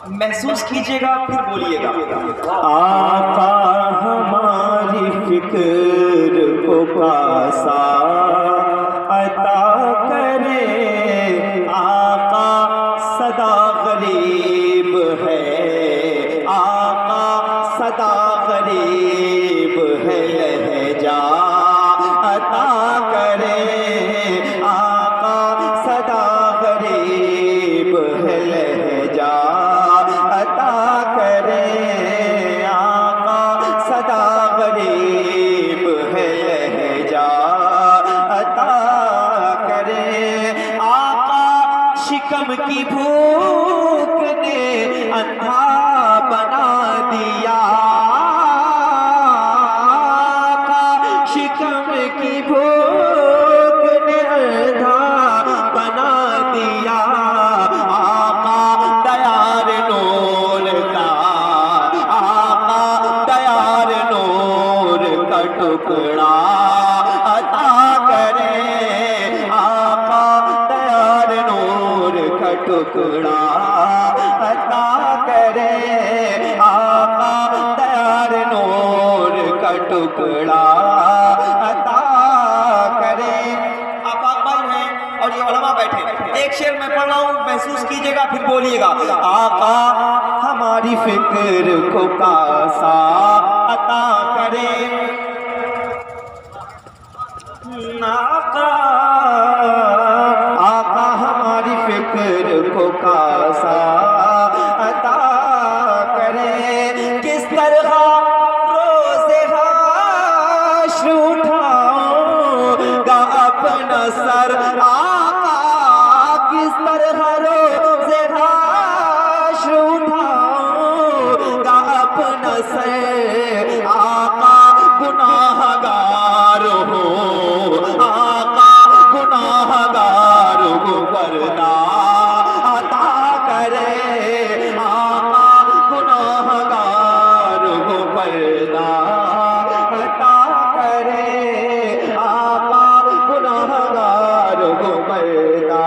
محسوس کیجئے گا پھر بولیے گا۔ آقا ہماری فکر کو کاسا عطا کرے، آقا صدا غریب ہے، آقا صدا غریب ہے، لہجہ عطا کرے، آقا صدا غریب ہے، لہجہ عطا کرے، آقا صدا غریب ہے، لہجہ عطا کرے، آقا شکم کی بھوک نے اندھا بنا دیا، آقا شکم کی بھوک نے اندھا بنا دیا، آقا دیار نور کا، آقا دیار نور کا ٹکڑا عطا کرے، آقا دیار نور کا ٹکڑا عطا کرے، آقا دیار نور کا ٹکڑا عطا کرے۔ آپ بھائی ہیں اور یہ علماء بیٹھے، ایک شعر میں پڑھ رہا ہوں، محسوس کیجئے گا پھر بولیے گا۔ آقا ہماری فکر کو کاسا عطا کرے، آقا ہماری فکر کو کاسا عطا کرے، کس طرح روز حشر اٹھاؤں گا اپنا سر، آقا کس طرح روز حشر اٹھاؤں گا اپنا سر، آقا گناہ گار ہوں، آقا گناہ گار ہوں، پردہ عطا کرے، آقا گناہ گار ہوں، پردہ عطا کرے، آقا گناہ گار ہوں، پردہ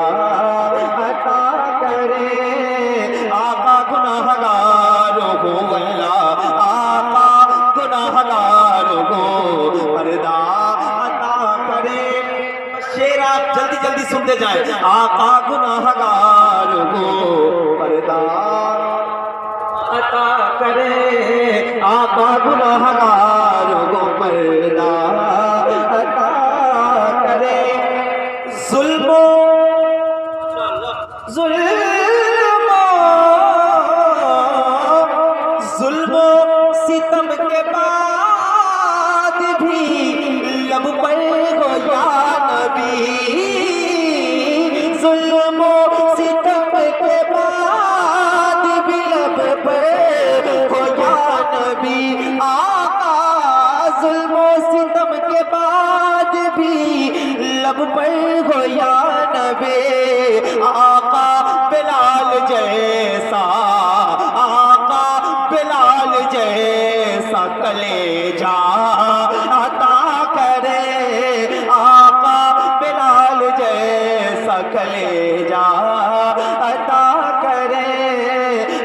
عطا کرے، آقا گناہ گار ہوں، اللہ آقا گناہ گار ہوں، پردہ عطا کرے۔ شعر آپ جلدی جلدی سنتے جائیں۔ آقا گناہ گار ہو، پردہ عطا کرے، آقا گناہ گار ہو، پردہ عطا کرے، ظلم و ستم کے بعد بھی لب پر ہو یا نبی، ظلم و ستم کے بعد بھی لب پر ہو یا نبی، آقا ظلم و ستم کے بعد بھی لب پر ہو یا نبی، آقا بلال جیسا، آقا بلال جیسا کلیجہ عطا کرے، آقا بلال جیسا کلیجہ عطا کرے،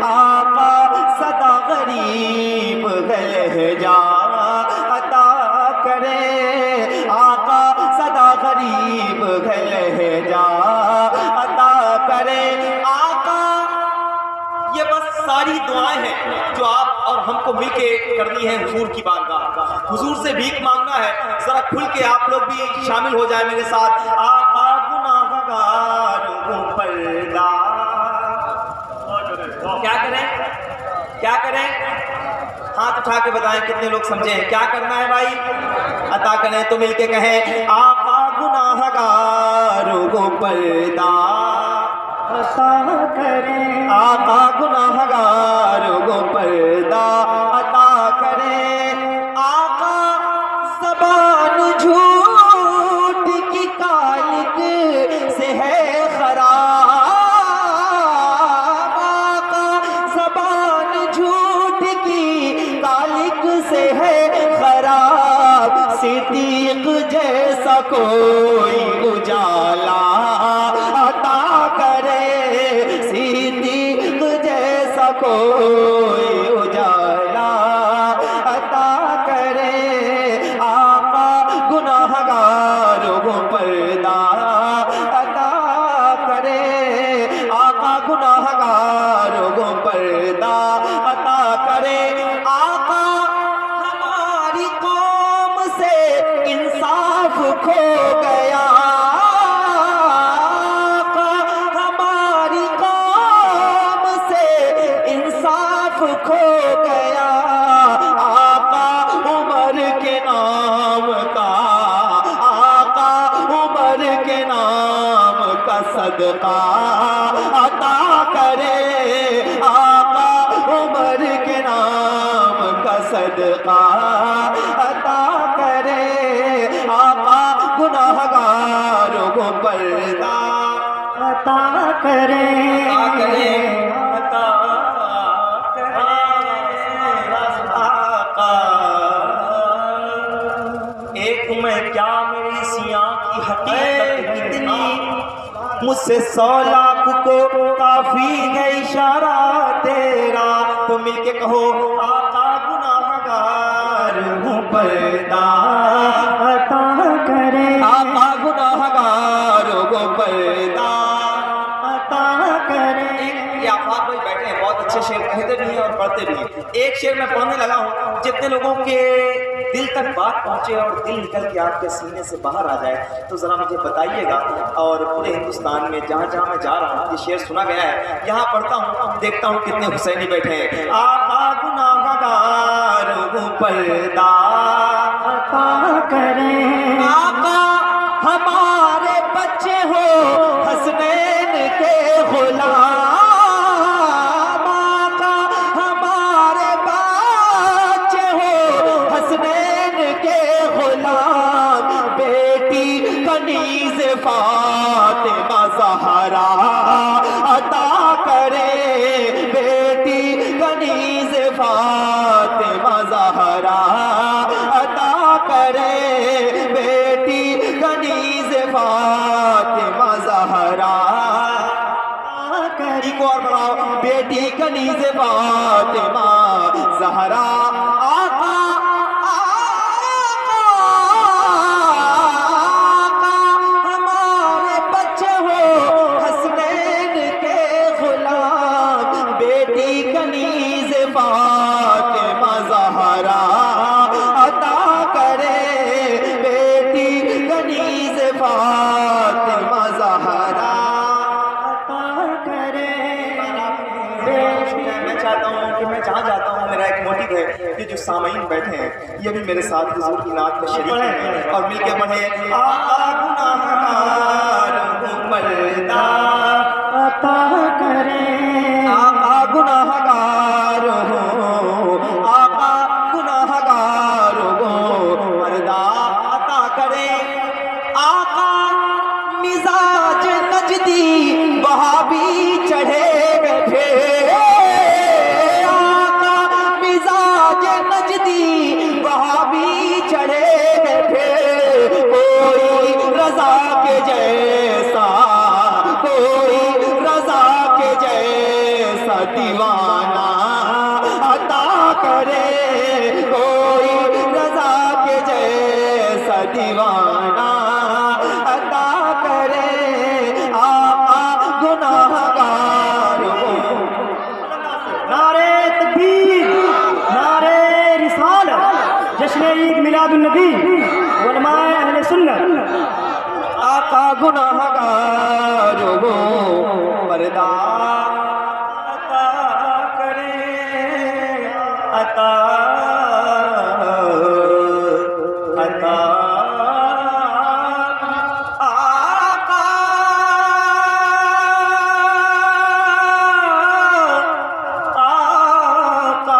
آقا صدا غریب لہجہ عطا کرے، آقا صدا غریب لہجہ عطا کرے، آقا یہ بس ساری دعائیں ہیں جو آپ اور ہم کو مل کے کرنی ہے حضور کی بارگاہ، حضور سے بھیک مانگنا ہے، ذرا کھل کے آپ لوگ بھی شامل ہو جائیں میرے ساتھ۔ آقا گناہ گار ہوں، پردہ کیا کریں، کیا کریں، ہاتھ اٹھا کے بتائیں کتنے لوگ سمجھے ہیں کیا کرنا ہے بھائی، عطا کریں تو مل کے کہیں آقا گناہ گار ہوں، پردہ عطا کرے، آقا گناہ گار ہوں، پردہ عطا کرے، آقا زبان جھوٹ کی کالک سے ہے خراب، آقا زبان جھوٹ کی کالک سے ہے خراب، صدیق جیسا کوئی اجالا عطا صدقہ عطا کرے، آقا عمر کے نام کا صدقہ عطا کرے، آقا گناہگاروں کو پردہ عطا کرے، عطا کرے، میں کیا میری سیاں کی حقیقت کتنی، مجھ سے 100 لاکھ کو کافی ہے اشارہ تیرا، تو مل کے کہو آقا گناہگار ہوں پردہ عطا کرے، آقا گناہگار ہوں پردہ عطا کرے۔ یہ آفاق بھائی بیٹھے ہیں، بہت اچھے شعر کہتے بھی ہیں اور پڑھتے بھی ہیں۔ ایک شعر میں پڑھنے لگا ہوں، جتنے لوگوں کے دل تک بات پہنچے اور دل نکل کے آپ کے سینے سے باہر آ جائے تو ذرا مجھے بتائیے گا۔ اور پورے ہندوستان میں جہاں جہاں میں جا رہا ہوں یہ شعر سنا گیا ہے، یہاں پڑھتا ہوں دیکھتا ہوں کتنے حسینی بیٹھے ہیں۔ آقا گناہگار ہوں پردہ عطا کرے، آقا ہمارے بچے ہو حسنین کے غلام، آقا ہمارے بچے ہو حسنین کے غلام، بیٹی کنیز فاطمہ زہرا عطا کرے، بیٹی کنیز فاطمہ زہرا عطا کرے، بیٹی کنیز فاطمہ زہرا عطا کو اور بڑھاؤ، بیٹی کنیز فاطمہ زہرا آقا ہمارے بچے ہو حسنین کے غلام، بیٹی کنیز فاطمہ زہرا عطا کرے، بیٹی کنیز فاطمہ زہرا عطا کرے۔ میں چاہتا ہوں کہ میں جہاں جاتا ہوں میرا ایک موٹیو ہے کہ جو سامعین بیٹھے ہیں یہ بھی میرے ساتھ حضور کی نعت میں شریک ہیں اور مل کے پڑھے آقا گناہگار ہوں پردہ عطا کرے، آقا گناہگار ہوں، آقا گناہگار ہوں پردہ عطا کرے، آقا مزاج نجدی وہابی چڑھے بیٹھے، آقا مزاج نجدی وہابی چڑھے بیٹھے، کوئی رضا کے جیسا، کوئی رضا کے جیسا دیوانہ عطا کرے، کوئی رضا کے جیسا دیوانہ عطا کرے، آقا گناہگار ہوں۔ نعرے تکبیر، نعرے رسالت، جشن عید میلاد النبی، علماء اہل سنت، آقا گناہگار ہوں پردہ عطا کرے، عطا عطا آقا آقا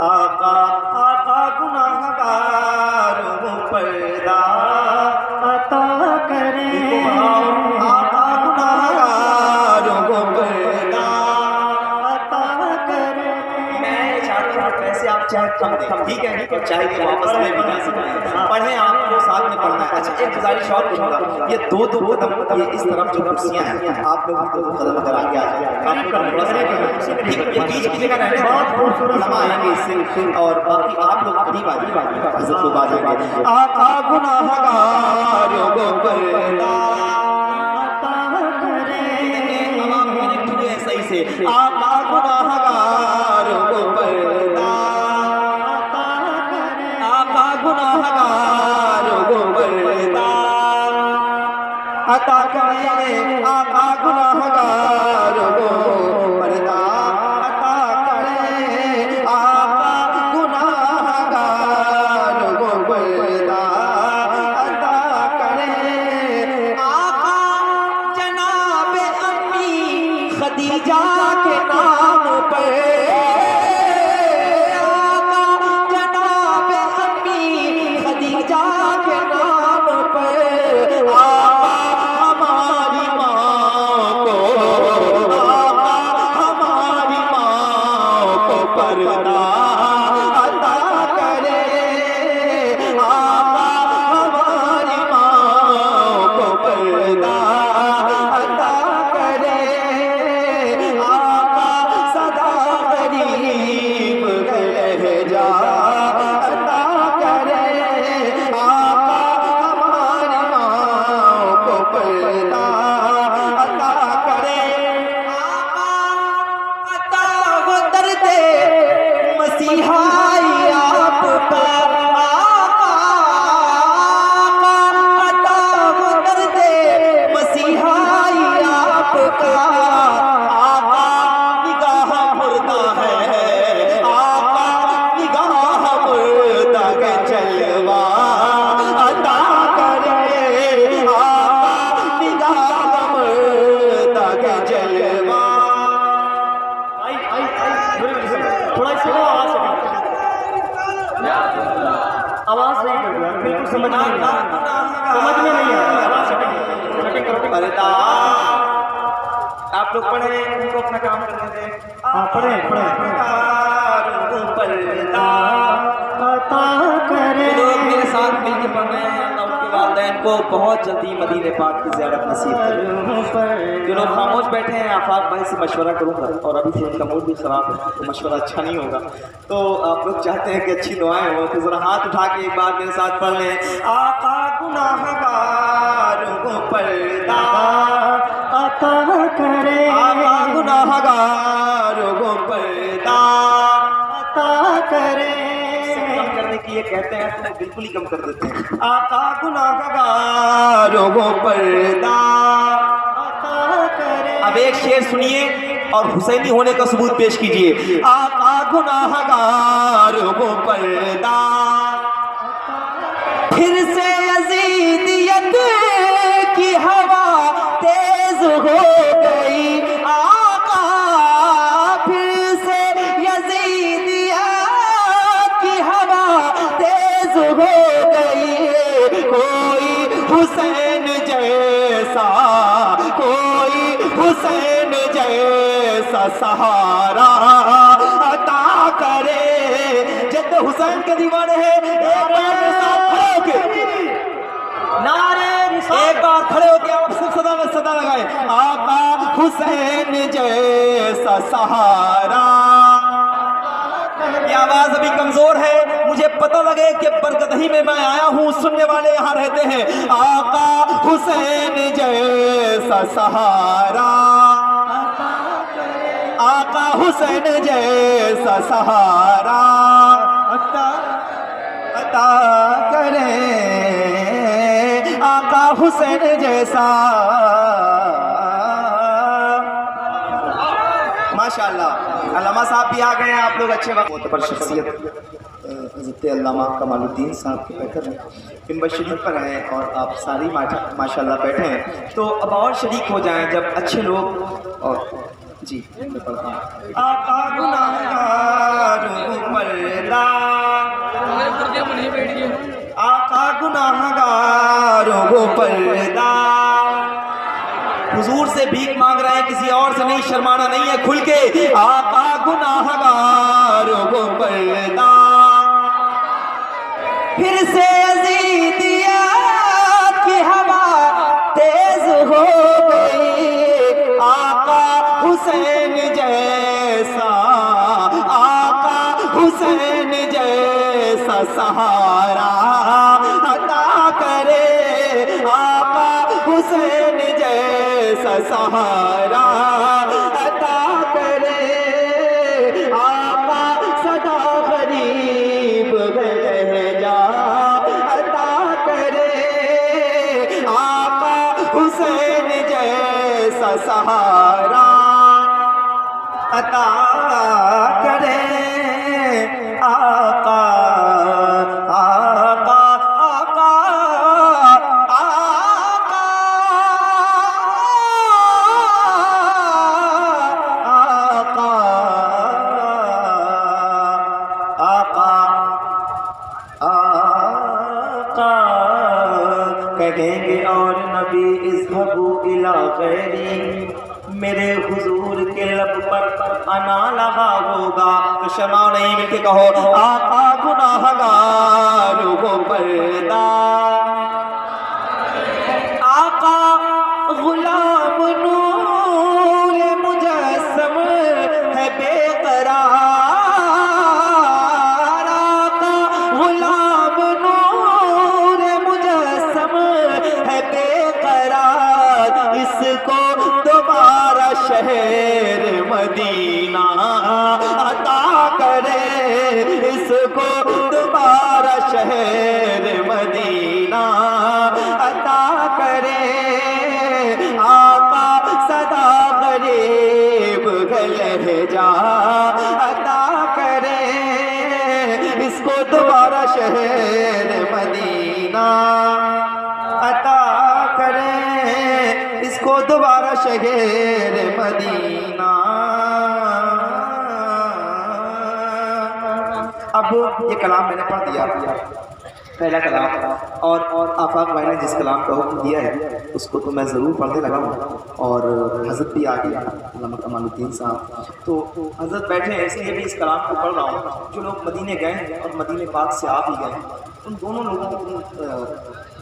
آقا آقا گناہگار ہوں پردہ عطا کرے، آقا گناہگار ہوں پردہ عطا کرے۔ میں چاہتا ہوں پیسے آپ چاہے کم دیں، ٹھیک ہے چاہے کہ واپس لے بھی نہ سکتے، پڑھیں آپ کو ساتھ میں پڑھنا ہے۔ اچھا ایک گزارش اور کروں گا، یہ دو قدم یہ اس طرف جو کرسیاں ہیں آپ لوگ بھی 2 قدم ادھر آگے آ جائیں، آپ کو تھوڑا سا یہ بیچ کی جگہ رہنے بہت علماء آئیں گے اس سے، اور باقی آپ لوگ قریب آ جائیں، حضرت لوگ آ جائیں گے۔ آقا گناہگار ہوں پردہ عطا کرے، اب آپ کنیکٹ ہوئے ہیں صحیح سے، آقا گناہگار ہوں پردہ عطا کرے، آقا گناہگار ہوں پردہ عطا کرے، آقا گناہگار ہوں پردہ عطا کرے، آقا گناہگار ہوں پردہ عطا کرے، آقا خدیجہ کے نام پر آقا جناب امی خدیجہ کے نام پر آقا ہماری ماں کو آقا ہماری ماں کو پردہ عطا کرے آقا ہماری ماں کو پردہ عطا کرے آقا سدا غریب لہجہ عطا کرے آقا ہماری ماں کو پردہ عطا کرے آقا عطا و درد مسیحائی آپ کا آقا عطا و درد مسیحائی آپ کا آقا نگاہ مردہ ہے آقا نگاہ مردہ کے جلوہ عطا کرے آقا نگاہ مردہ کے جلوہ تھوڑا اس کو آواز نہیں کر رہا بالکل سمجھ میں نہیں آ رہا آواز سیٹنگ کرو پردہ آپ لوگ پڑھیں ان کو اپنا کام کرنے دیں ہاں پڑھیں پردہ عطا کرے جو لوگ میرے ساتھ مل کے پڑھ رہے ہیں اللہ ان کے والدین کو بہت جلدی مدینہ پاک کی زیارت نصیب کرے جو لوگ خاموش بیٹھے ہیں آفاق بھائی سے مشورہ کروں گا اور ابھی سے ان کا موڈ بھی خراب ہے تو مشورہ اچھا نہیں ہوگا تو آپ لوگ چاہتے ہیں کہ اچھی دعائیں ہوں تو ذرا ہاتھ اٹھا کے ایک بار میرے ساتھ پڑھ لیں آقا گناہگاروں کو پردہ عطا کرے آقا گناہگاروں کو پردہ عطا کرے کم کرنے کی یہ کہتے ہیں تو بالکل ہی کم کر دیتے ہیں آقا گناہگاروں کو پردہ عطا کرے اب ایک شعر سنیے اور حسینی ہونے کا ثبوت پیش کیجئے آقا گناہگاروں کو پردہ پھر سے یزیدیت کی ہوا تیز ہو گئی آقا پھر سے یزیدیت کی ہوا تیز ہو گئی کوئی حسین جیسا کوئی حسین جیسا سہارا عطا کرے جد حسین کے دیوانے ہیں ایک بار میرے ساتھ کھڑے ہو کے نعرے ایک بار کھڑے ہو کے آپ صرف صدا میں صدا لگائے آقا حسین جیسا سہارا یہ آواز ابھی کمزور ہے مجھے پتہ لگے کہ برگدہی میں آیا ہوں سننے والے یہاں رہتے ہیں آقا حسین جیسا سہارا آقا حسین جیسا سہارا عطا کرے آقا حسین جیسا ماشاءاللہ علامہ صاحب بھی آ گئے ہیں آپ لوگ اچھے وقت معتبر شخصیت حضرت علامہ کمال الدین صاحب کے بہتر ہیں ممبر شریف پر ہیں اور آپ ساری ماشاءاللہ بیٹھے ہیں تو اب اور شریک ہو جائیں جب اچھے لوگ اور جی میں پڑھتا ہوں آقا گناہگاروں پردہ آقا گناہگاروں پردہ حضور سے بھیک مانگ رہے ہیں کسی اور سے نہیں شرمانا نہیں ہے کھل کے آقا گناہگاروں پردہ پھر سے یزیدیت کی ہوا تیز ہو گئی آقا حسین جیسا آقا حسین جیسا سہارا عطا کرے آقا حسین جیسا سہارا عطا کرے آقا صدا غریب لہجہ عطا کرے آقا حسین جیسا سہارا عطا کرے آقا آقا آقا آقا شہری میرے حضور کے لب پر آنا لگا ہوگا تو شرماؤ نہیں، مل کے کہو آقا گناہگار ہو پردہ، آقا غلام نور مجسم ہے بے قرار، آقا غلام نور مجسم ہے بے قرار، اس کو دوبارہ شہر مدینہ عطا کرے، اس کو دوبارہ شہر مدینہ عطا کرے، آقا صدا غریب لہجہ عطا کرے، اس کو دوبارہ شہر مدینہ عطا کرے، اس کو دوبارہ شہر مدینہ۔ اب یہ کلام میں نے پڑھ دیا، پہلا کلام، اور آفاق بھائی نے جس کلام کا حکم دیا ہے اس کو تو میں ضرور پڑھنے لگا ہوں، اور حضرت بھی آ گیا علامہ کمال الدین صاحب، تو حضرت بیٹھے ہیں، اس لیے بھی اس کلام کو پڑھ رہا ہوں۔ جو لوگ مدینے گئے ہیں اور مدینے پاک سے آ بھی گئے ہیں، ان دونوں لوگوں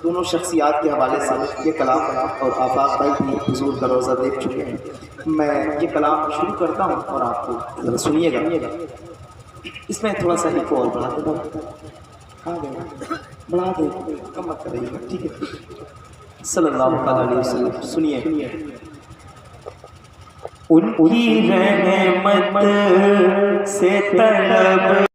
دونوں شخصیات کے حوالے سے یہ کلام اور آفاق بھائی بھی حضور کا روضہ دیکھ چکے ہیں۔ میں یہ کلام شروع کرتا ہوں اور آپ کو ذرا سنیے گا، اس میں تھوڑا سا ایک اور بڑھا دے، بڑھا دے، کم مت کریے گا، ٹھیک ہے؟ صلی اللہ علیہ وسلم سنیے۔ ان کی رحمت سے طلب